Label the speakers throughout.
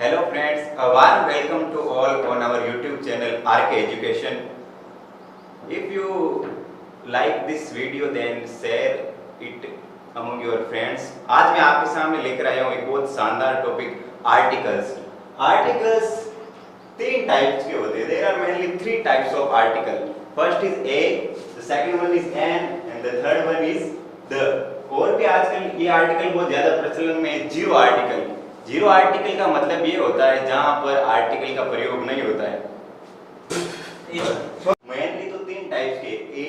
Speaker 1: Hello friends, a warm welcome to all on our YouTube channel RK Education. If you like this video then share it among your friends. आज मैं आपके सामने लेकर आया हूँ एक बहुत शानदार टॉपिक आर्टिकल्स। आर्टिकल्स तीन टाइप्स के होते हैं. There are mainly three types of article. First is a, the second one is an and the third one is the. और भी आजकल ये आर्टिकल बहुत ज्यादा प्रचलन में है, जीरो आर्टिकल. जीरो आर्टिकल का मतलब ये होता है जहां पर आर्टिकल का प्रयोग नहीं होता है. मेनली तो तीन टाइप्स के ए,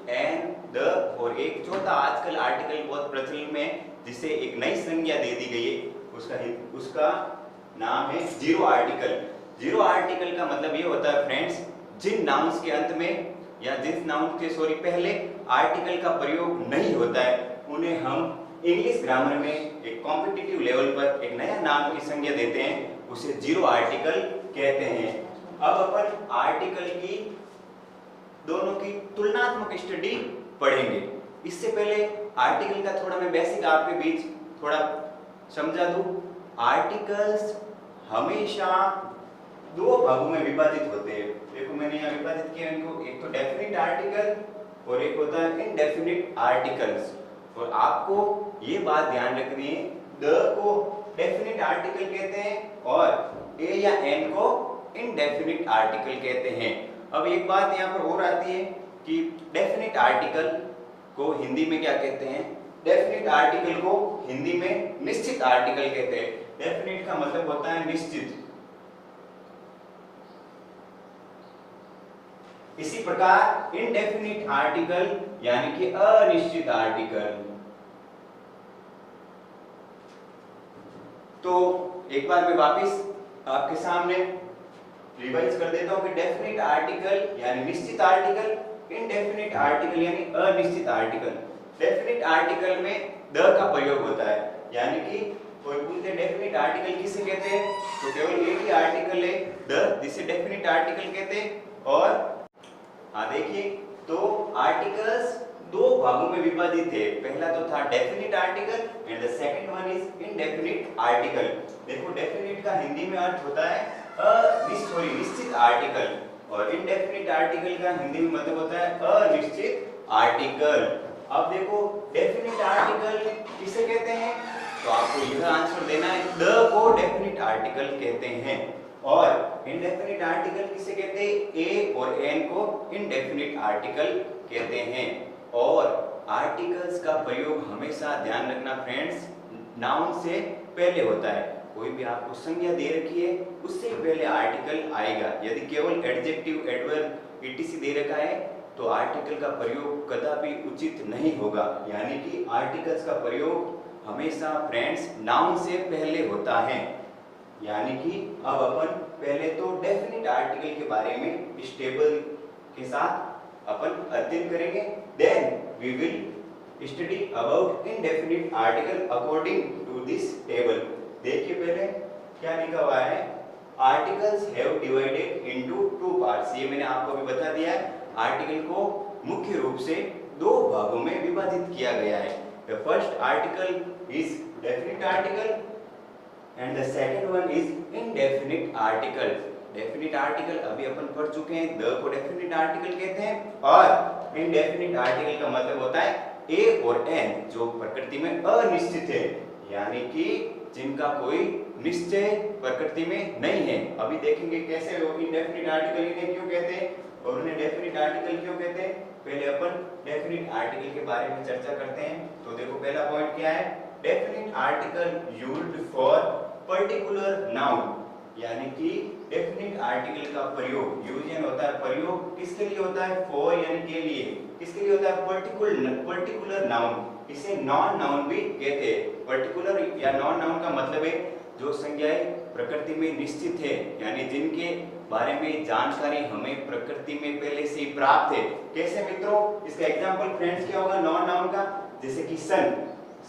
Speaker 1: एन, द और एक चौथा आजकल आर्टिकल बहुत प्रचलन में है जिसे एक नई संज्ञा दे दी गई है. उसका नाम है जीरो आर्टिकल. जीरो आर्टिकल का मतलब ये होता है फ्रेंड्स, जिन नाउन्स के अंत में या जिन नाउन के पहले आर्टिकल का प्रयोग नहीं होता है उन्हें हम इंग्लिश ग्रामर में एक कॉम्पिटिटिव लेवल पर एक नया नाम की संज्ञा देते हैं, उसे जीरो आर्टिकल कहते हैं. अब अपन आर्टिकल की दोनों की तुलनात्मक स्टडी पढ़ेंगे. इससे पहले आर्टिकल का थोड़ा मैं बेसिक आपके बीच थोड़ा समझा दूं. आर्टिकल्स हमेशा दो भागों में विभाजित होते हैं. देखो मैंने यहाँ विभाजित किया इनको, एक तो डेफिनिट आर्टिकल और एक होता है इनडेफिनिट आर्टिकल्स. और आपको ये बात ध्यान रखनी है, द को डेफिनिट आर्टिकल कहते हैं और ए या एन को इनडेफिनिट आर्टिकल कहते हैं. अब एक बात यहाँ पर और आती है कि डेफिनिट आर्टिकल को हिंदी में क्या कहते हैं? डेफिनिट आर्टिकल को हिंदी में निश्चित आर्टिकल कहते हैं. डेफिनिट का मतलब होता है निश्चित. इसी प्रकार इनडेफिनिट आर्टिकल यानी कि अनिश्चित आर्टिकल. तो एक बार मैं वापस आपके सामने रिवाइज कर देता हूं कि डेफिनिट आर्टिकल यानी निश्चित आर्टिकल, इनडेफिनिट आर्टिकल यानी अनिश्चित आर्टिकल. डेफिनिट आर्टिकल में द का प्रयोग होता है, यानी कि कोई पूछते डेफिनिट आर्टिकल किसे कहते हैं तो केवल एक ही आर्टिकल है द, जिसे डेफिनिट आर्टिकल कहते हैं. और देखिए तो आर्टिकल्स दो भागों में विभाजित है. पहला तो था definite article and the second one is indefinite article. देखो डेफिनिट का हिंदी में अर्थ होता है निश्चित आर्टिकल और इनडेफिनिट आर्टिकल का हिंदी में मतलब होता है अनिश्चित आर्टिकल. अब देखो डेफिनिट आर्टिकल किसे कहते हैं तो आपको यह आंसर देना है, द को डेफिनिट आर्टिकल कहते हैं और इनडेफिनिट आर्टिकल किसे कहते हैं? ए और एन को इनडेफिनिट आर्टिकल कहते हैं. और आर्टिकल्स का प्रयोग हमेशा ध्यान रखना फ्रेंड्स, नाउन से पहले होता है. कोई भी आपको संज्ञा दे रखी है उससे पहले आर्टिकल आएगा. यदि केवल एडजेक्टिव, एडवर्ब, ईटीसी दे रखा है तो आर्टिकल का प्रयोग कदापि उचित नहीं होगा. यानी कि आर्टिकल्स का प्रयोग हमेशा फ्रेंड्स नाउन से पहले होता है. यानी कि अब अपन पहले तो डेफिनिट आर्टिकल के बारे में इस टेबल के साथ अपन अध्ययन करेंगे. Then we will study about indefinite article according to this table. देखिए पहले क्या लिखा हुआ है, articles have divided into two parts. ये मैंने आपको भी बता दिया है. आर्टिकल को मुख्य रूप से दो भागों में विभाजित किया गया है. The first article is definite article and the second one is indefinite article. Definite article अभी अपन पढ़ चुके हैं, द को डेफिनिट आर्टिकल कहते हैं और इनडेफिनिट आर्टिकल का मतलब होता है ए और एन जो प्रकृति में अनिश्चित है, यानी कि जिनका कोई निश्चय प्रकृति में नहीं है. अभी देखेंगे कैसे वो इनडेफिनिट आर्टिकल इन्हें क्यों कहते हैं और उन्हें डेफिनिट आर्टिकल क्यों कहते हैं. पहले अपन डेफिनिट आर्टिकल के बारे में चर्चा करते हैं. तो देखो पहला पॉइंट क्या है, definite article used for particular noun. यानी कि डेफिनिट आर्टिकल का प्रयोग, यूज होता है प्रयोग किसके लिए होता है? फॉर यानी के लिए. किसके लिए होता है? Particular noun. इसे नॉन नाउन भी कहते हैं. पर्टिकुलर या नॉन नाउन का मतलब है जो संज्ञाएं प्रकृति में निश्चित है, यानी जिनके बारे में जानकारी हमें प्रकृति में पहले से ही प्राप्त है. कैसे मित्रों? इसका एग्जांपल फ्रेंड्स क्या होगा नॉन नाउन का? जैसे कि सन.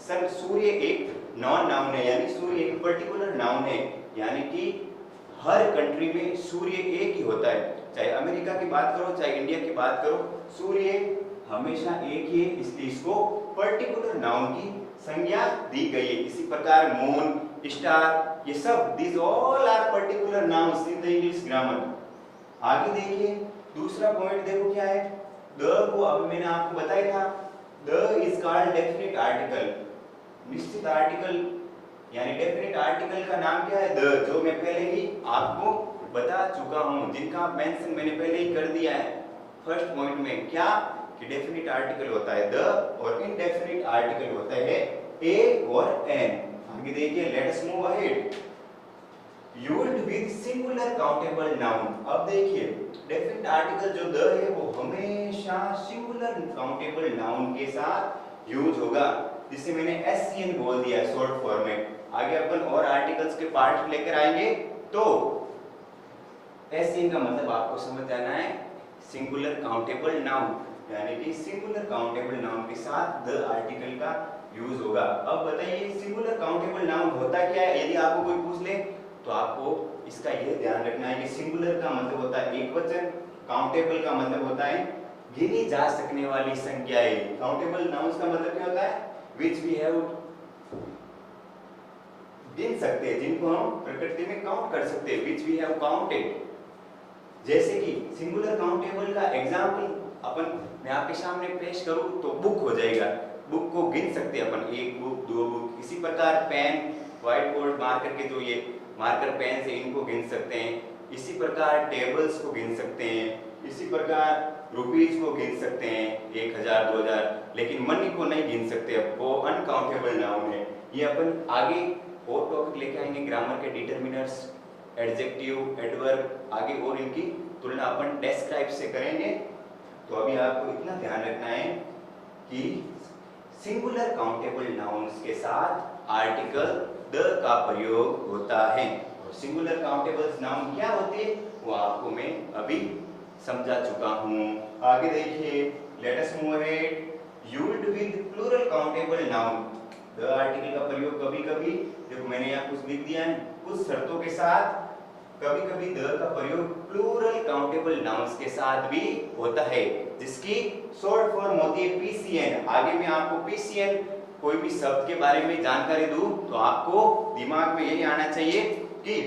Speaker 1: सन सूर्य एक नॉन नाउन है, यानी सूर्य एक पर्टिकुलर नाउन है. यानी कि हर कंट्री में सूर्य एक ही होता है. चाहे अमेरिका की बात करो चाहे इंडिया की बात करो, सूर्य हमेशा एक ही है, इसलिए इसको पर्टिकुलर नाउन की संज्ञा दी गई है. इसी प्रकार मून, स्टार, ये सब this all are particular nouns in the English grammar. आगे देखिए दूसरा पॉइंट देखो क्या है, द को अब मैंने आपको बताया था the is called definite article. निश्चित आर्टिकल यानी डेफिनिट आर्टिकल का नाम क्या है, द, जो मैं पहले ही आपको बता चुका हूं, जिनका मेंशन मैंने पहले ही कर दिया है फर्स्ट पॉइंट में, क्या कि डेफिनिट आर्टिकल होता है द और इनडेफिनिट आर्टिकल होता है ए और एन। आगे देखिए let us move ahead. Used with singular countable noun. अब देखिए डेफिनिट आर्टिकल जो द है वो हमेशा सिंगुलर काउंटेबल नाउन के साथ यूज होगा, जिसे मैंने एससीएन बोल दिया है शॉर्ट फॉर्म में। आगे अपन और आर्टिकल्स के पार्ट लेकर आएंगे तो एससीएन का मतलब आपको समझ आना है सिंगुलर काउंटेबल नाउन, यानी कि सिंगुलर काउंटेबल नाउन के साथ द आर्टिकल का यूज होगा। अब बताइए सिंगुलर काउंटेबल नाउन होता क्या है, यदि आपको कोई पूछ ले तो आपको इसका यह ध्यान रखना है कि सिंगुलर का मतलब होता है एकवचन, काउंटेबल का मतलब होता है गिनी जा सकने वाली संख्याएं। काउंटेबल नाउन्स का मतलब क्या होता है, which we have गिन सकते हैं, जिनको हम प्रकृति में काउंट कर सकते हैं, which we have counted। जैसे कि सिंगुलर काउंटेबल का एग्जाम्पल अपन मैं आपके सामने पेश करूं तो बुक हो जाएगा, बुक को गिन सकते हैं अपन, एक बुक, दो बुक। इसी प्रकार पेन, व्हाइट बोर्ड मार्कर के जो ये मार्कर पेन से इनको गिन सकते हैं। इसी प्रकार टेबल्स को गिन सकते हैं, इसी प्रकार रुपीज को गिन सकते हैं 1000 2000, लेकिन मनी को नहीं गिन सकते, वो अनकाउंटेबल नाउन है। ये अपन आगे और टॉपिक लेके आएंगे, ग्रामर के डिटरमिनर्स, एडजेक्टिव, एडवर्ब, आगे और इनकी तुलना अपन डेस्क्राइब से करेंगे। तो अभी आपको इतना ध्यान रखना है कि सिंगुलर काउंटेबल नाउन्स के साथ आर्टिकल द का प्रयोग होता है, और सिंगुलर काउंटेबल नाउन क्या होते हैं वो आपको मैं अभी समझा चुका हूं। आगे देखिए let us move ahead. Used with plural countable noun. The article का प्रयोग कभी-कभी, देखो मैंने यहाँ कुछ लिख दिया है, कुछ शर्तों के साथ कभी-कभी द का प्रयोग प्लूरल काउंटेबल नाउन्स के साथ भी होता है, जिसकी शॉर्ट फॉर्म होती है पीसीएन। आगे मैं आपको पीसीएन कोई भी शब्द के बारे में जानकारी दूं तो आपको दिमाग में यही आना चाहिए कि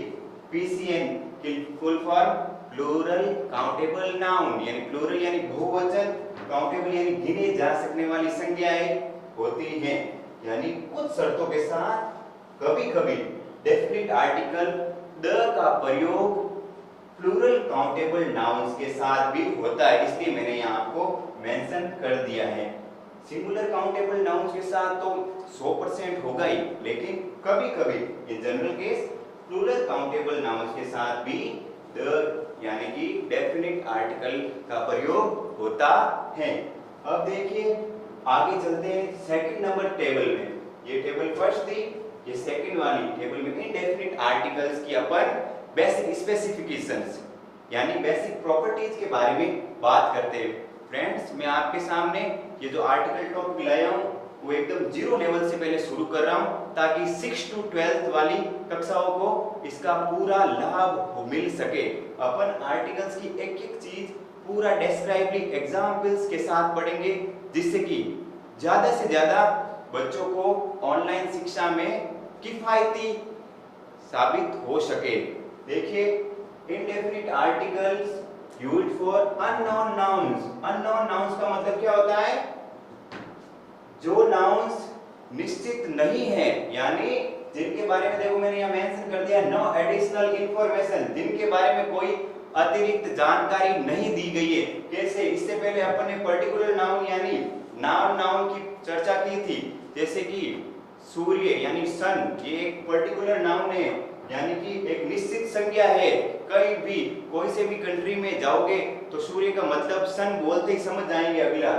Speaker 1: पीसीएन की full form plural countable noun, यानी प्लूरल यानी बहुवचन, काउंटेबल यानी गिने जा सकने वाली संख्याएं होती हैं। यानी कुछ शर्तों के साथ कभी-कभी डेफिनिट आर्टिकल द का प्रयोग प्लूरल काउंटेबल नाउन्स के साथ भी होता है, इसलिए मैंने यहाँ आपको मेंशन कर दिया है। सिंगुलर काउंटेबल नाउन्स के साथ तो 100% होगा ही, लेकिन कभी-कभी in general case plural countable nouns के साथ भी द यानी कि डेफिनिट आर्टिकल का प्रयोग होता है। अब देखिए आगे चलते हैं सेकंड नंबर टेबल में। ये टेबल फर्स्ट थी, ये सेकंड वाली टेबल में इनडेफिनिट आर्टिकल्स की अपन बेसिक स्पेसिफिकेशंस यानी बेसिक प्रॉपर्टीज के बारे में बात करते हैं। फ्रेंड्स मैं आपके सामने ये जो आर्टिकल टॉपिक लाया हूँ वो एकदम जीरो लेवल से पहले शुरू कर रहा हूँ, ताकि 6 to 12th वाली कक्षाओं को इसका पूरा लाभ मिल सके। अपन आर्टिकल्स की एक एक चीज पूरा डिस्क्राइबली एग्जांपल्स के साथ पढ़ेंगे, जिससे कि ज्यादा से ज्यादा बच्चों को ऑनलाइन शिक्षा में किफायती साबित हो सके। देखिए indefinite articles used for unknown nouns. Unknown nouns का मतलब क्या होता है, जो नाउन्स निश्चित नहीं है, यानी जिनके बारे में देखो मैंने यहाँ मेंशन कर दिया नो एडिशनल इंफॉर्मेशन, जिनके बारे में कोई अतिरिक्त जानकारी नहीं दी गई है। कैसे, इससे पहले अपन ने पर्टिकुलर नाउन यानी नाउन की चर्चा की थी, जैसे कि सूर्य यानी सन, ये एक पर्टिकुलर नाउन है, यानी कि एक निश्चित संज्ञा है। कहीं भी कोई से भी कंट्री में जाओगे तो सूर्य का मतलब सन बोलते ही समझ जाएंगे अगला।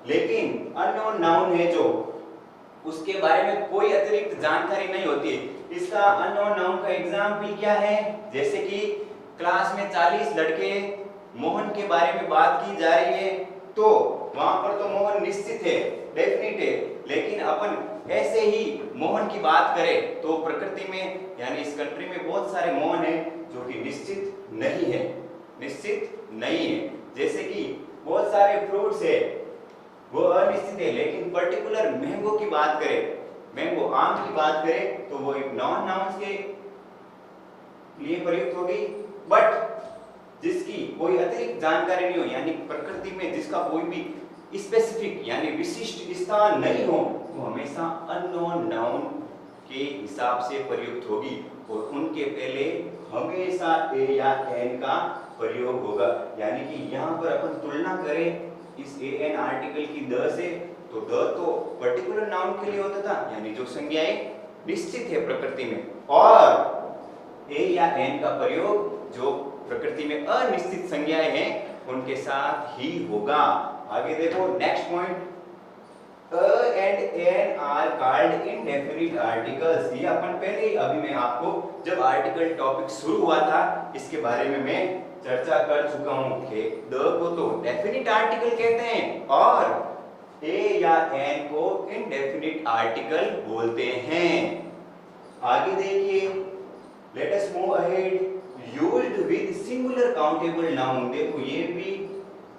Speaker 1: लेकिन अननोन नाउन है जो उसके बारे में कोई अतिरिक्त जानकारी नहीं होती। इसका अननोन नाउन का एग्जाम्पल क्या है, जैसे कि क्लास में 40 लड़के मोहन के बारे में बात की जा रही है, तो वहां पर तो मोहन निश्चित है, डेफिनिट है, लेकिन अपन ऐसे ही मोहन की बात करें तो प्रकृति में यानी इस कंट्री में बहुत सारे मोहन हैं जो कि निश्चित नहीं है, निश्चित नहीं है। जैसे कि बहुत सारे फ्रूट्स है वो अनिश्चित है, लेकिन पर्टिकुलर मैंगो की बात करें, मैंगो आम की बात करें तो वो एक नॉन नाउन्स के लिए प्रयुक्त होगी। बट जिसकी कोई अतिरिक्त जानकारी नहीं हो, यानी प्रकृति में जिसका कोई भी स्पेसिफिक यानी विशिष्ट स्थान नहीं हो, वो हमेशा अननोन नाउन के हिसाब से प्रयुक्त होगी और उनके पहले हमेशा ए या एन का प्रयोग होगा। यानी कि यहाँ पर अपन तुलना करें इस ए एन आर्टिकल की द से, तो द तो पर्टिकुलर नाउन के लिए होता था, यानी जो संज्ञाएं निश्चित है प्रकृति में, और ए या एन का प्रयोग जो प्रकृति में अनिश्चित संज्ञाएं हैं उनके साथ ही होगा। आगे देखो next point, and an are called indefinite articles. ये अपन पहले ही अभी मैं आपको जब आर्टिकल टॉपिक शुरू हुआ था इसके बारे में मैं चर्चा कर चुका हूं कि द को तो डेफिनिट आर्टिकल कहते हैं और ए या एन को इनडेफिनिट आर्टिकल बोलते हैं। आगे देखिए, let us move ahead, used with singular countable noun. देखो ये भी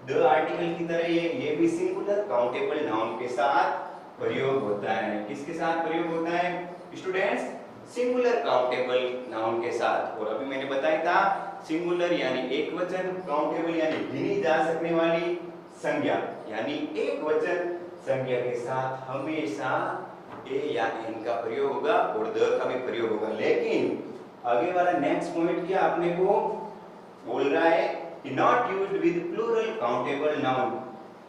Speaker 1: द आर्टिकल की तरह ये भी सिंगुलर काउंटेबल नाउन के साथ प्रयोग होता है। किसके साथ प्रयोग होता है स्टूडेंट्स? सिंगुलर काउंटेबल नाउन के साथ। और अभी मैंने बताया था सिंगुलर यानी एक वचन, काउंटेबल यानी गिनी जा सकने वाली संज्ञा, यानी एक वचन संज्ञा के साथ हमेशा ए या एन का प्रयोग होगा और द का भी प्रयोग होगा। लेकिन आगे वाला नेक्स्ट पॉइंट क्या अपने को बोल रहा है कि not used with plural countable noun.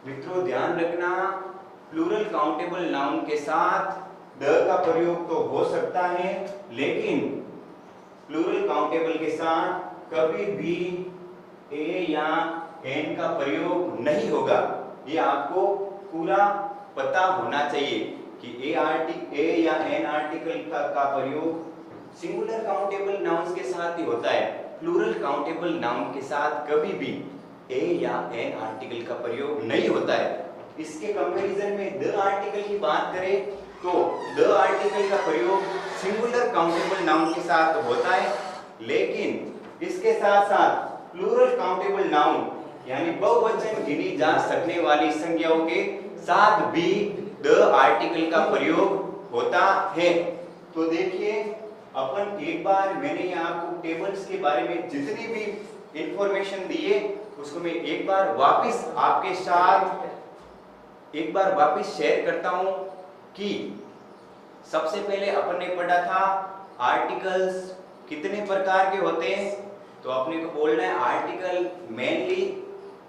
Speaker 1: मित्रों ध्यान रखना, प्लूरल काउंटेबल नाउन के साथ द का प्रयोग तो हो सकता है, लेकिन प्लूरल काउंटेबल के साथ कभी भी ए या एन का प्रयोग नहीं होगा। ये आपको पूरा पता होना चाहिए कि ए या एन आर्टिकल का प्रयोग सिंगुलर काउंटेबल नाउन्स के साथ ही होता है। प्लूरल काउंटेबल नाउन के साथ कभी भी ए या एन आर्टिकल का प्रयोग नहीं होता है। इसके कंपैरिजन में द आर्टिकल की बात करें तो द आर्टिकल का प्रयोग सिंगुलर काउंटेबल नाउन के साथ होता है, लेकिन इसके साथ साथ प्लूरल काउंटेबल नाउन यानी बहुवचन गिनी जा सकने वाली संज्ञाओं के साथ भी द आर्टिकल का प्रयोग होता है। तो देखिए अपन एक बार मैंने आपको टेबल्स के बारे में जितनी भी इंफॉर्मेशन दी है उसको मैं एक बार वापस आपके साथ शेयर करता हूं कि सबसे पहले अपन ने पढ़ा था आर्टिकल्स कितने प्रकार के होते हैं। तो अपने को बोलना है आर्टिकल मेनली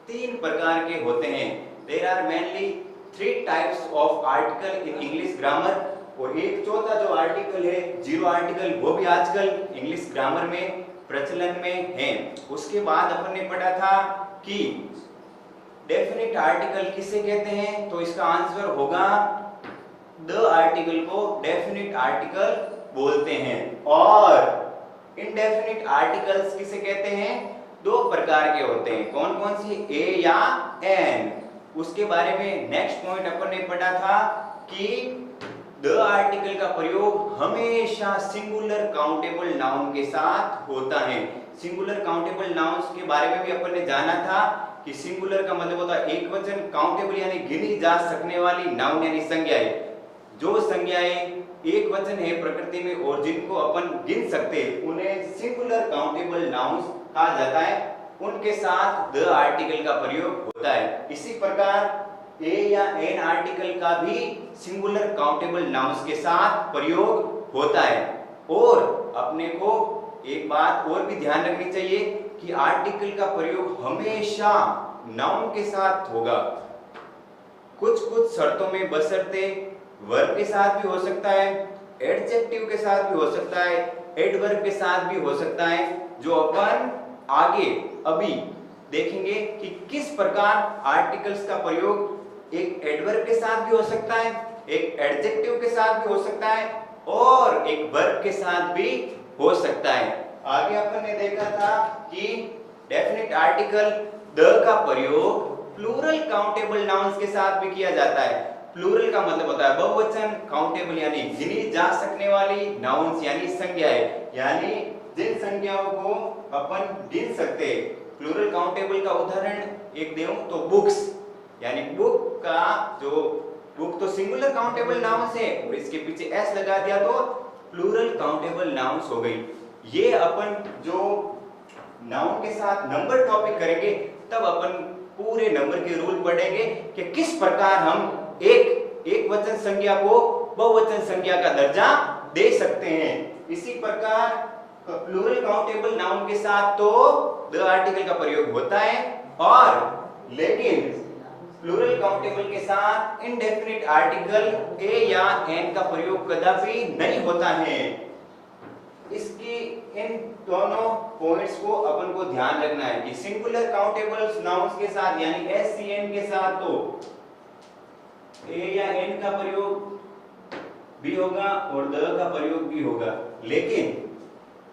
Speaker 1: 3 प्रकार के होते हैं। There are mainly 3 types of article in English grammar. और एक चौथा जो आर्टिकल है जीरो आर्टिकल, वो भी आजकल इंग्लिश ग्रामर में प्रचलन में है। उसके बाद अपन ने पढ़ा था कि डेफिनिट आर्टिकल किसे कहते हैं, तो इसका आंसर होगा द आर्टिकल को डेफिनिट आर्टिकल बोलते हैं। और इनडेफिनिट आर्टिकल्स किसे कहते हैं? 2 प्रकार के होते हैं। कौन कौन सी? ए या एन। उसके बारे में नेक्स्ट पॉइंट अपन ने पढ़ा था कि द आर्टिकल का प्रयोग हमेशा सिंगुलर काउंटेबल नाउन के साथ होता है। सिंगुलर काउंटेबल नाउन्स के बारे में भी अपन ने जाना था कि सिंगुलर का मतलब होता है एक वचन, काउंटेबल यानी गिनी जा सकने वाली नाउन यानी संज्ञाएं। जो संज्ञाएं एक वचन है प्रकृति में और जिनको अपन गिन सकते हैं उन्हें सिंगुलर काउंटेबल नाउन्स कहा जाता है। उनके साथ द आर्टिकल का प्रयोग होता है। इसी प्रकार ए या एन आर्टिकल का भी सिंगुलर काउंटेबल नाउन्स के साथ प्रयोग होता है। और अपने को एक बात और भी ध्यान रखनी चाहिए कि आर्टिकल का प्रयोग हमेशा नाउन के साथ होगा। कुछ शर्तों में बशर्ते वर्ब के साथ भी हो सकता है, एडजेक्टिव के साथ भी हो सकता है, एडवर्ब के साथ भी हो सकता है, जो अपन आगे अभी देखेंगे कि किस प्रकार आर्टिकल्स का प्रयोग एक एडवर्ब के साथ भी हो सकता है, एक एडजेक्टिव के साथ भी हो सकता है और एक वर्ब के साथ भी हो सकता है। आगे अपन ने देखा था कि डेफिनिट आर्टिकल द का प्रयोग प्लूरल काउंटेबल नाउन्स के साथ भी किया जाता है। प्लूरल का मतलब होता है बहुवचन, काउंटेबल यानी गिनी जा सकने वाली, नाउन्स यानी संज्ञाएं, यानी जिन संज्ञाओं को अपन गिन सकते हैं। प्लूरल काउंटेबल का उदाहरण एक देऊं तो बुक्स, यानी बुक का जो बुक तो सिंगुलर काउंटेबल नाउन्स है और इसके पीछे एस लगा दिया तो प्लूरल काउंटेबल नाउन्स हो गई। ये अपन जो नाउन के साथ नंबर टॉपिक करेंगे तब अपन पूरे नंबर के रूल पढ़ेंगे कि किस प्रकार हम एक वचन संज्ञा को बहुवचन संज्ञा का दर्जा दे सकते हैं। इसी प्रकार प्लूरल काउंटेबल नाउन के साथ तो द आर्टिकल का प्रयोग होता है, और लेकिन प्लूरल काउंटेबल के साथ इनडेफिनिट आर्टिकल ए या एन का प्रयोग कदापि नहीं होता है। इसकी इन दोनों पॉइंट्स को अपन को ध्यान रखना है कि सिंगुलर काउंटेबल नाउन्स के साथ यानी एस सी एन के साथ तो ए या एन का प्रयोग भी होगा और द का प्रयोग भी होगा, लेकिन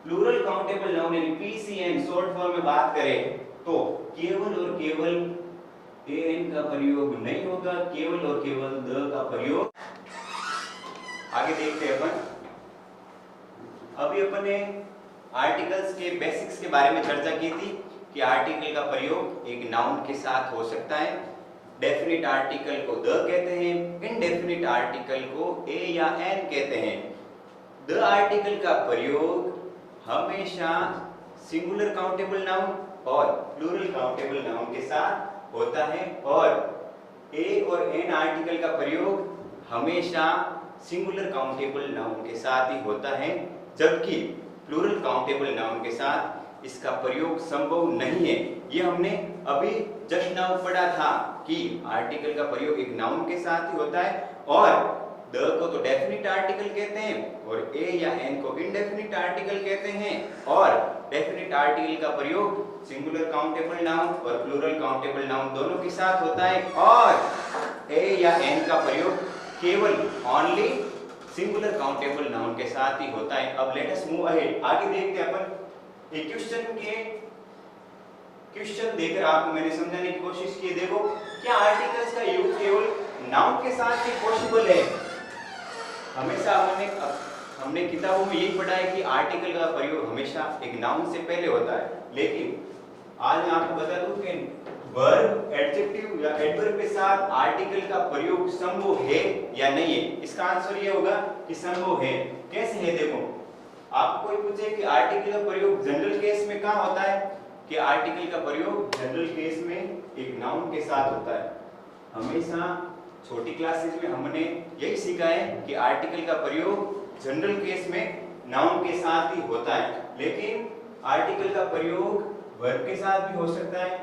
Speaker 1: प्लूरल काउंटेबल नाउन यानी पीसीएन शॉर्ट फॉर्म में बात करें तो केवल और केवल एन का प्रयोग नहीं होगा, केवल और केवल द का प्रयोग। आगे देखते हैं अपन। अभी अपन ने आर्टिकल्स के बेसिक्स के बारे में चर्चा की थी कि आर्टिकल का प्रयोग एक नाउन के साथ हो सकता है। डेफिनिट आर्टिकल को द कहते हैं, इनडेफिनिट आर्टिकल को ए या एन कहते हैं। द आर्टिकल का प्रयोग हमेशा सिंगुलर काउंटेबल नाउन और प्लूरल काउंटेबल नाउन के साथ होता है, और ए और एन आर्टिकल का प्रयोग हमेशा सिंगुलर काउंटेबल नाउन के साथ ही होता है, जबकि प्लूरल काउंटेबल नाउन के साथ इसका प्रयोग संभव नहीं है। ये हमने अभी जस्ट नाउ पढ़ा था कि आर्टिकल का प्रयोग एक नाउन के साथ ही होता है, और द को तो डेफिनिट आर्टिकल कहते हैं और ए या एन को इनडेफिनिट आर्टिकल कहते हैं, और डेफिनिट आर्टिकल का प्रयोग सिंगुलर काउंटेबल नाउन और प्लूरल काउंटेबल नाउन दोनों के साथ होता है, और ए या एन का प्रयोग केवल ओनली सिंगुलर काउंटेबल नाउन के साथ ही होता है। अब लेट अस मूव अहेड, आगे देखते हैं अपन। एक क्वेश्चन देकर आपको मैंने समझाने की कोशिश की। देखो, क्या आर्टिकल्स का यूज केवल नाउन के साथ ही पॉसिबल है? हमेशा हमने किताबों में यही पढ़ा है कि आर्टिकल का प्रयोग हमेशा एक नाउन से पहले होता है, लेकिन आज मैं आपको बता दूं कि वर्ब, एडजेक्टिव या एडवर्ब के साथ आर्टिकल का प्रयोग संभव है या नहीं है। इसका आंसर ये होगा कि संभव है। कैसे है? देखो, आपको कोई पूछे कि आर्टिकल का प्रयोग जनरल केस में कहाँ होता है, कि आर्टिकल का प्रयोग जनरल केस में एक नाउन के साथ होता है। हमेशा छोटी क्लासेस में हमने यही सीखा है कि आर्टिकल का प्रयोग जनरल केस में नाउन के साथ ही होता है, लेकिन आर्टिकल का प्रयोग वर्ब के साथ भी हो सकता है,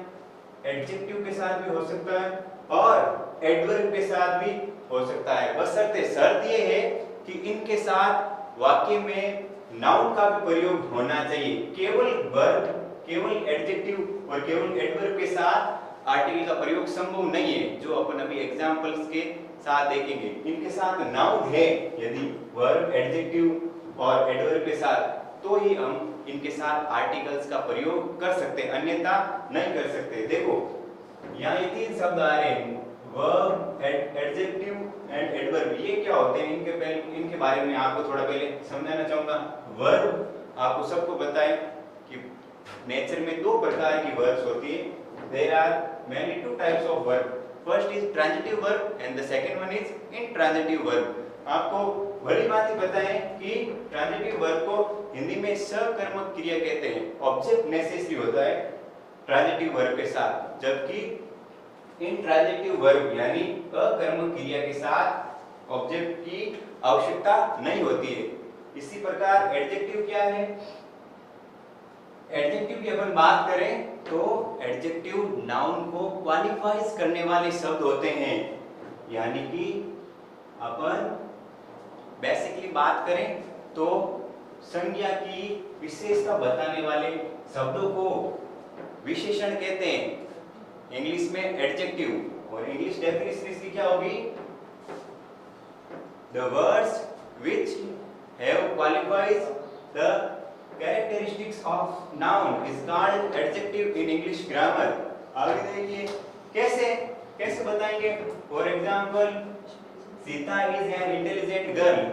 Speaker 1: एडजेक्टिव के साथ भी हो सकता है, और एडवर्ब के साथ भी हो सकता है। बशर्ते शर्त ये है कि इनके साथ वाक्य में नाउन का भी प्रयोग होना चाहिए। केवल वर्ब, केवल एडजेक्टिव और केवल एडवर्ब के साथ आर्टिकल का प्रयोग संभव नहीं है, जो अपन अभी एग्जांपल्स के साथ देखेंगे। इनके साथ नाउन है, यदि वर्ब, एडजेक्टिव और एडवर्ब के साथ, तो ही हम इनके साथ आर्टिकल्स का प्रयोग कर सकते हैं, अन्यथा नहीं कर सकते। देखो, यहाँ ये तीन शब्द आ रहे हैं, वर्ब, एडजेक्टिव एंड एडवर्ब। ये क्या होते हैं? इनके बारे में आपको थोड़ा पहले समझाना चाहूंगा। वर्ब आपको सबको पता है कि नेचर में दो प्रकार की वर्ब्स होती है। There are mainly two types of verb. First is transitive verb and the second one is intransitive verb. आपको बड़ी बात ही पता है कि ट्रांजिटिव वर्ब को हिंदी में सकर्मक क्रिया कहते हैं। ऑब्जेक्ट नेसेसरी होता है ट्रांजिटिव वर्ब के साथ, जबकि इंट्रांजिटिव वर्ब यानी अकर्मक क्रिया के साथ ऑब्जेक्ट की आवश्यकता नहीं होती है। इसी प्रकार एडजेक्टिव क्या है? एडजेक्टिव की अपन बात करें तो एडजेक्टिव नाउन को क्वालिफाइज करने वाले शब्द होते हैं, यानी कि अपन बेसिकली बात करें तो संज्ञा की विशेषता बताने वाले शब्दों को विशेषण कहते हैं। इंग्लिश में एडजेक्टिव, और इंग्लिश डेफिनेशन इसकी क्या होगी? The words which have qualifies the characteristics of noun is called adjective in English grammar। आगे देखिए कैसे बताएंगे। For example, Sita is an intelligent girl.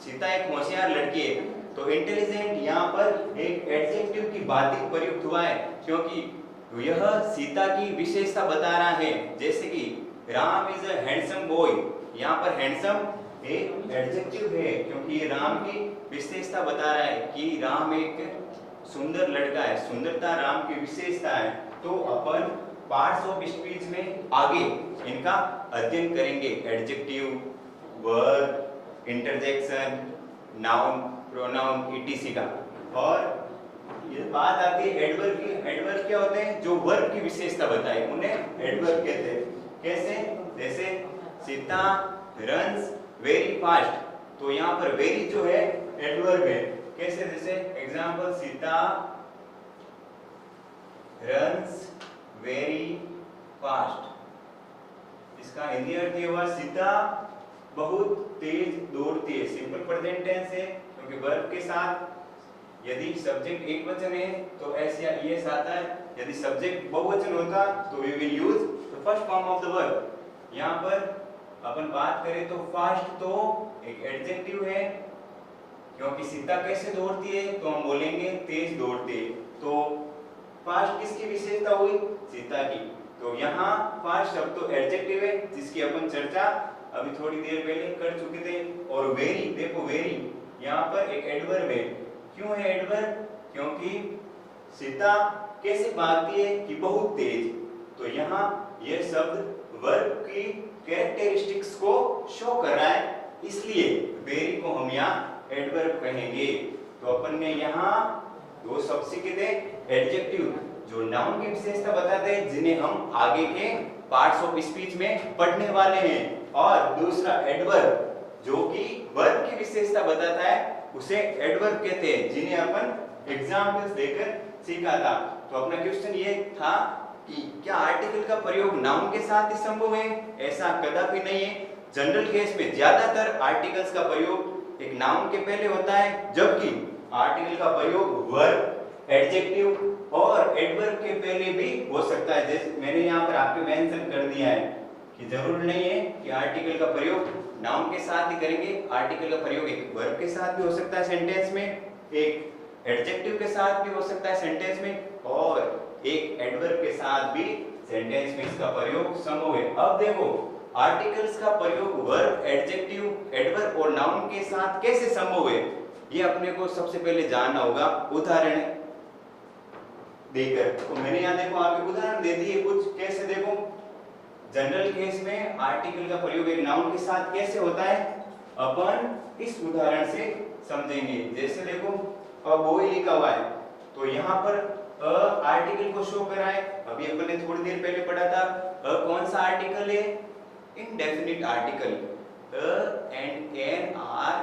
Speaker 1: Sita एक होशियार लड़की है, तो इंटेलिजेंट यहाँ पर एक एडजेक्टिव की बाधिक प्रयुक्त हुआ है, क्योंकि यह सीता की विशेषता बता रहा है। जैसे कि Ram is a handsome boy, यहाँ पर हैंडसम एक एडजेक्टिव है, क्योंकि ये राम की विशेषता बता रहा है कि राम एक सुंदर लड़का है, सुंदरता राम की विशेषता है, तो अपन पार्ट्स ऑफ स्पीच में आगे इनका अध्ययन करेंगे। Adjective, verb, interjection, noun, pronoun, etc का। और ये बात आती है एडवर्ब की। एडवर्ब क्या होते हैं? जो वर्ब की विशेषता बताए उन्हें एडवर्ब कहते हैं। कैसे? जैसे सीता रन्स वेरी फास्ट, तो यहाँ पर वेरी जो है एडवर्ब है। कैसे? जैसे example, Sita runs very fast. इसका हिंदी अर्थ ये हुआ सीता बहुत तेज दौड़ती है। सिंपल प्रेजेंट टेंस है, क्योंकि वर्ब के साथ यदि सब्जेक्ट एक वचन है तो एस या ईएस आता है। यदि सब्जेक्ट बहुवचन होता तो we will use the first form of the verb. यहाँ पर अपन बात करें तो फास्ट तो एक एडजेक्टिव है, क्योंकि सीता कैसे दौड़ती है तो हम बोलेंगे तेज दौड़ती है। तो फास्ट किसकी विशेषता हुई? सीता की। तो यहाँ फास्ट शब्द तो एडजेक्टिव है, जिसकी अपन चर्चा अभी थोड़ी देर पहले कर चुके थे। और वेरी, देखो वेरी यहाँ पर एक एडवर्ब है। क्यों है एडवर्ब? क्योंकि सीता कैसे भागती है कि बहुत तेज। तो यहाँ यह शब्द वर्ब की कैरेक्टरिस्टिक्स को शो कर रहा है, इसलिए वेरी को हम यहाँ एडवर्ब कहेंगे। तो अपन ने यहाँ दो शब्द सीखे थे, एडजेक्टिव जो नाउन की विशेषता बताते हैं, जिन्हें हम आगे के पार्ट्स ऑफ स्पीच में पढ़ने वाले हैं, और दूसरा एडवर्ब जो कि वर्ब की विशेषता बताता है, उसे एडवर्ब कहते हैं, जिन्हें अपन एग्जाम्पल्स देकर सीखा था। तो अपना क्वेश्चन ये था कि क्या आर्टिकल का प्रयोग नाउन के साथ ही संभव है? ऐसा कदापि नहीं है। जनरल केस में ज्यादातर आर्टिकल्स का प्रयोग एक नाउन के पहले होता है, जबकि आर्टिकल का प्रयोग वर्ब, एडजेक्टिव और एडवर्ब के पहले भी हो सकता है। जैसे मैंने यहाँ पर आपको मेंशन कर दिया है कि जरूरी नहीं है कि आर्टिकल का प्रयोग नाउन के साथ ही करेंगे। आर्टिकल का प्रयोग एक वर्ब के साथ भी हो सकता है सेंटेंस में, एक एडजेक्टिव के साथ भी हो सकता है सेंटेंस में, और एक एडवर्ब के साथ भी सेंटेंस में इसका प्रयोग संभव है। अब देखो आर्टिकल्स का प्रयोग वर्ब, एडजेक्टिव, एडवर्ब और नाउन के साथ कैसे संभव है, ये अपने को सबसे पहले जानना होगा उदाहरण देकर। तो मैंने यहाँ देखो आपके उदाहरण दे दिए कुछ। कैसे? देखो जनरल केस में आर्टिकल का प्रयोग एक नाउन के साथ कैसे होता है, अपन इस उदाहरण से समझेंगे। जैसे देखो अ बॉय लिखा हुआ है, तो यहाँ पर अ आर्टिकल को शो कर रहा है। अभी अपन ने थोड़ी देर पहले पढ़ा था अ कौन सा आर्टिकल है? Indefinite article. A and an are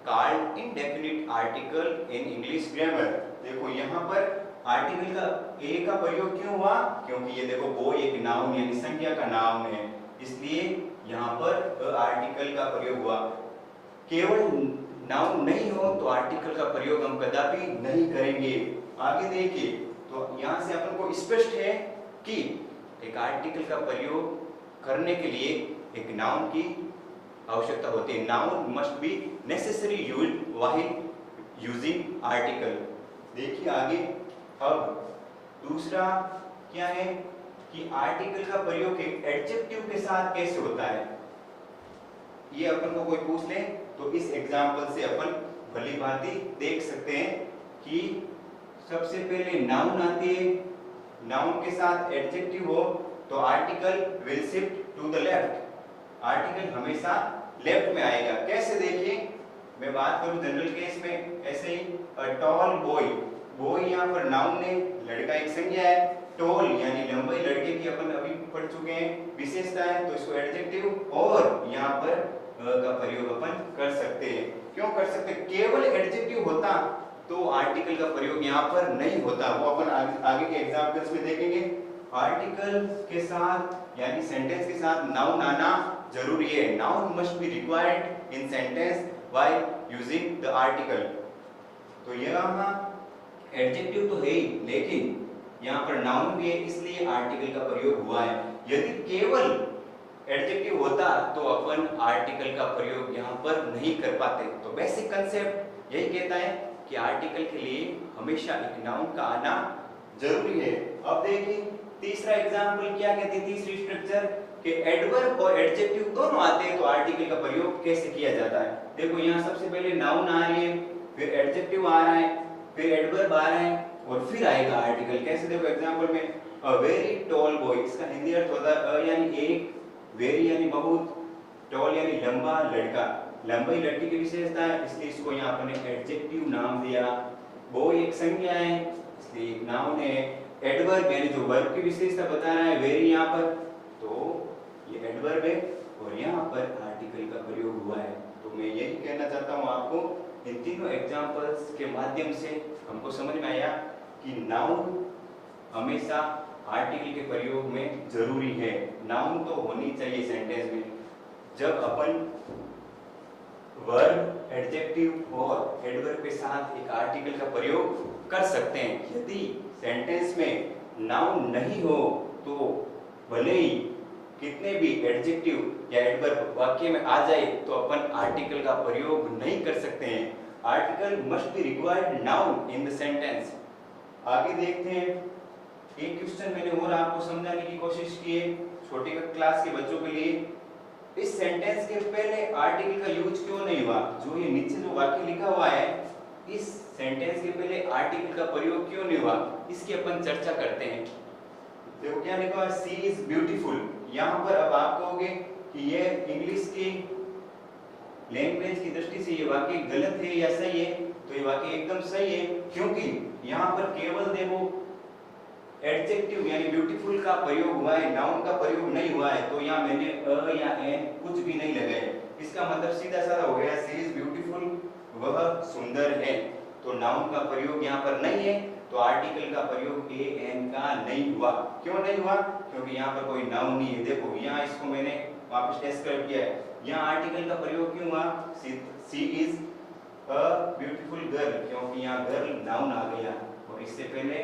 Speaker 1: called indefinite article in English grammar. देखो यहाँ पर आर्टिकल का ए का प्रयोग क्यों हुआ? क्योंकि ये देखो बॉय एक नाउन यानी संज्ञा का नाम है, इसलिए यहाँ पर आर्टिकल का प्रयोग हुआ। केवल नाउन नहीं हो तो आर्टिकल का प्रयोग हम कदापि नहीं करेंगे। आगे देखिए, तो यहाँ से अपन को स्पष्ट है कि एक आर्टिकल का प्रयोग करने के लिए एक नाउन की आवश्यकता होती है। Noun must be necessary used while using article. देखिए आगे, अब दूसरा क्या है कि आर्टिकल का प्रयोग एक एडजेक्टिव के साथ कैसे होता है, ये अपन को कोई पूछ ले तो इस एग्जांपल से अपन भली भांति देख सकते हैं कि सबसे पहले नाउन आती है, नाउन के साथ एडजेक्टिव हो तो article will shift to the left. Article हमेशा लेफ्ट में आएगा। कैसे? देखिए मैं बात करूं जनरल केस में, ऐसे ही अ टॉल बॉय, बॉय यहाँ पर नाउन है, लड़का एक संज्ञा है, टॉल यानी लंबाई लड़के की अपन अभी पढ़ चुके हैं विशेषता है, तो इसको एडजेक्टिव और यहाँ पर का प्रयोग अपन कर सकते हैं। क्यों कर सकते? केवल एडजेक्टिव होता तो आर्टिकल का प्रयोग यहाँ पर नहीं होता, वो अपन आगे के एग्जांपल्स में देखेंगे। आर्टिकल के साथ यानी सेंटेंस के साथ नाउन आना जरूरी है। Noun must be required in sentence while using the article. तो यहाँ एडजेक्टिव तो है ही, लेकिन यहाँ पर नाउन भी है, इसलिए आर्टिकल का प्रयोग हुआ है। यदि केवल एडजेक्टिव होता तो अपन आर्टिकल का प्रयोग यहाँ पर नहीं कर पाते। तो बेसिक कंसेप्ट यही कहता है कि आर्टिकल के लिए हमेशा एक नाउन का आना जरूरी है। अब देखिए तीसरा एग्जाम्पल क्या कहती है, तीसरी स्ट्रक्चर कि एडवर्ब और एडजेक्टिव दोनों आते हैं तो आर्टिकल का प्रयोग कैसे किया जाता है। देखो यहाँ सबसे पहले नाउन आ रही है, फिर एडजेक्टिव आ रहा है, फिर एडवर्ब आ रहा है, और फिर आएगा आर्टिकल। कैसे देखो एग्जांपल में अ वेरी टॉल बॉय, इसका हिंदी अर्थ होता है अ यानी एक, वेरी यानी बहुत, टॉल यानी लंबा लड़का, लंबाई लड़की की विशेषता है इसलिए इसको यहाँ पर ने एडजेक्टिव नाम दिया। बॉय एक संज्ञा है इसलिए एक नाउन है। एडवर्ब यानी जो वर्ब की विशेषता बता रहा है वेरी यहाँ पर, तो ये एडवर्ब है और यहाँ पर आर्टिकल का प्रयोग हुआ है। तो मैं यही कहना चाहता हूँ आपको, इन तीनों एग्जांपल्स के माध्यम से हमको समझ में आया कि नाउन हमेशा आर्टिकल के प्रयोग में जरूरी है। नाउन तो होनी चाहिए सेंटेंस में। जब अपन वर्ब, एडजेक्टिव और एडवर्ब के साथ एक आर्टिकल का प्रयोग कर सकते हैं। यदि सेंटेंस में नाउन नहीं हो तो भले ही कितने भी एडजेक्टिव या एडवर्ब वाक्य में आ जाए तो अपन आर्टिकल का प्रयोग नहीं कर सकते हैं। Article must be required noun in the sentence. आगे देखते हैं, एक क्वेश्चन मैंने और आपको समझाने की कोशिश की है छोटे क्लास के बच्चों के लिए। इस सेंटेंस के पहले आर्टिकल का यूज क्यों नहीं हुआ? जो ये नीचे जो वाक्य लिखा हुआ है इस सेंटेंस के पहले आर्टिकल का प्रयोग क्यों नहीं हुआ, इसकी अपन चर्चा करते हैं। देखो क्या लिखा है, सी इज ब्यूटीफुल। यहाँ पर अब आप कहोगे कि ये इंग्लिश की लैंग्वेज की दृष्टि से ये वाक्य गलत है या सही है? तो ये वाक्य एकदम सही है, क्योंकि यहाँ पर केवल देखो एडजेक्टिव यानी ब्यूटीफुल का प्रयोग हुआ है, नाउन का प्रयोग नहीं हुआ है। तो यहाँ मैंने अ या एन कुछ भी नहीं लगाए। इसका मतलब सीधा साधा हो गया, सी इज ब्यूटीफुल, वह सुंदर है। तो नाउन का प्रयोग यहाँ पर नहीं है, तो आर्टिकल का प्रयोग ए एन का नहीं हुआ। क्यों नहीं हुआ? क्योंकि यहाँ पर कोई नाउन नहीं है। देखो यहाँ इसको मैंने वापस डिस्क्राइब किया है। यहाँ आर्टिकल का प्रयोग क्यों हुआ? सी इज अ ब्यूटीफुल गर्ल, क्योंकि यहाँ गर्ल नाउन आ गया और इससे पहले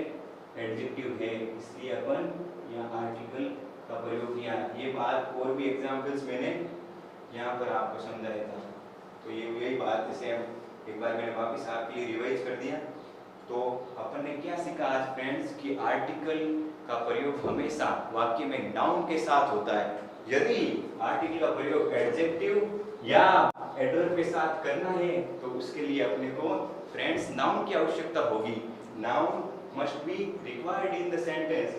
Speaker 1: एडजेक्टिव है, इसलिए अपन यहाँ आर्टिकल का प्रयोग किया। ये बात और भी एग्जांपल्स मैंने यहाँ पर आपको समझाया था। तो ये यही बात, जैसे एक बार मैंने वापस आपके लिए रिवाइज कर दिया। तो अपन ने क्या सीखा आज फ्रेंड्स कि आर्टिकल का प्रयोग हमेशा वाक्य में नाउन के साथ होता है। यदि आर्टिकल का प्रयोग एडजेक्टिव या एडवर्ब के साथ करना है तो उसके लिए अपने को फ्रेंड्स नाउन की आवश्यकता होगी। Noun must be required in the sentence.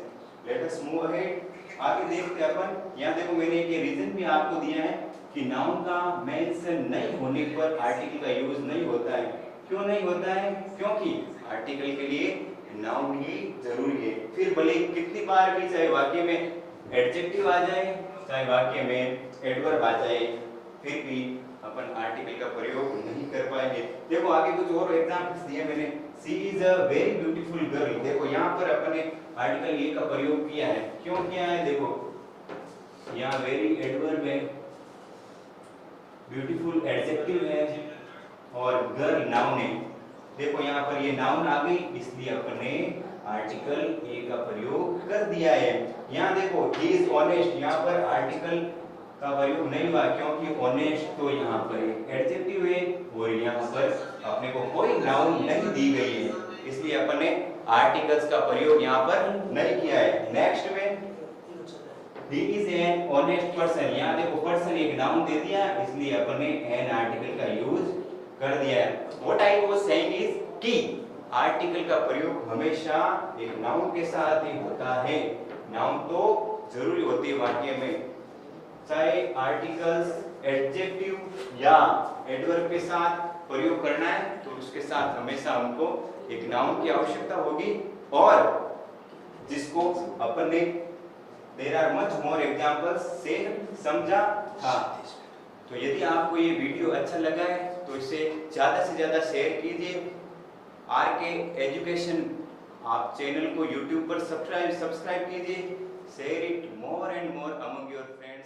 Speaker 1: Let us move ahead. आगे देखते हैं अपन। यहाँ देखो मैंने एक रीजन भी आपको दिया है कि नाउन का मेंशन नहीं होने पर आर्टिकल का यूज नहीं होता है। क्यों नहीं होता है? क्योंकि आर्टिकल के लिए नाउन ही जरूरी है। फिर भले कितनी बार भी चाहे वाक्य में एडजेक्टिव आ जाए, चाहे वाक्य में एडवर्ब आ जाए, फिर भी अपन आर्टिकल का प्रयोग नहीं कर पाएंगे। देखो आगे कुछ और एग्जांपल्स दिए मैंने। She is a very beautiful girl. देखो यहाँ पर अपन ने आर्टिकल ए का प्रयोग किया है। क्यों किया है? देखो यहाँ वेरी एडवर्ब है, ब्यूटीफुल एडजेक्टिव है और गर्ल नाउन है। देखो यहाँ पर ये नाउन आ गई, इसलिए अपन ने आर्टिकल ए का प्रयोग कर दिया है। यहाँ देखो ही इज ऑनेस्ट, यहाँ पर आर्टिकल का प्रयोग नहीं हुआ क्योंकि ऑनेस्ट तो यहाँ पर एडजेक्टिव है और यहाँ पर अपने को कोई नाउन नहीं दी गई है, इसलिए अपन ने आर्टिकल्स का प्रयोग यहाँ पर नहीं किया है। नेक्स्ट में he is an honest person, यहाँ देखो पर्सन एक नाउन दे दिया, इसलिए अपन ने an आर्टिकल का यूज कर दिया है। What I was saying is कि आर्टिकल का प्रयोग हमेशा एक नाउन के साथ ही होता है। नाउन तो जरूरी होती है वाक्य में, चाहे आर्टिकल्स एडजेक्टिव या एडवर्ब के साथ प्रयोग करना है तो उसके साथ हमेशा हमको एक नाउन की आवश्यकता होगी। और जिसको अपन ने there are much more examples से समझा था। तो यदि आपको ये वीडियो अच्छा लगा है तो इसे ज़्यादा से ज़्यादा शेयर कीजिए। आरके एजुकेशन आप चैनल को यूट्यूब पर सब्सक्राइब कीजिए। Share it more and more among your friends.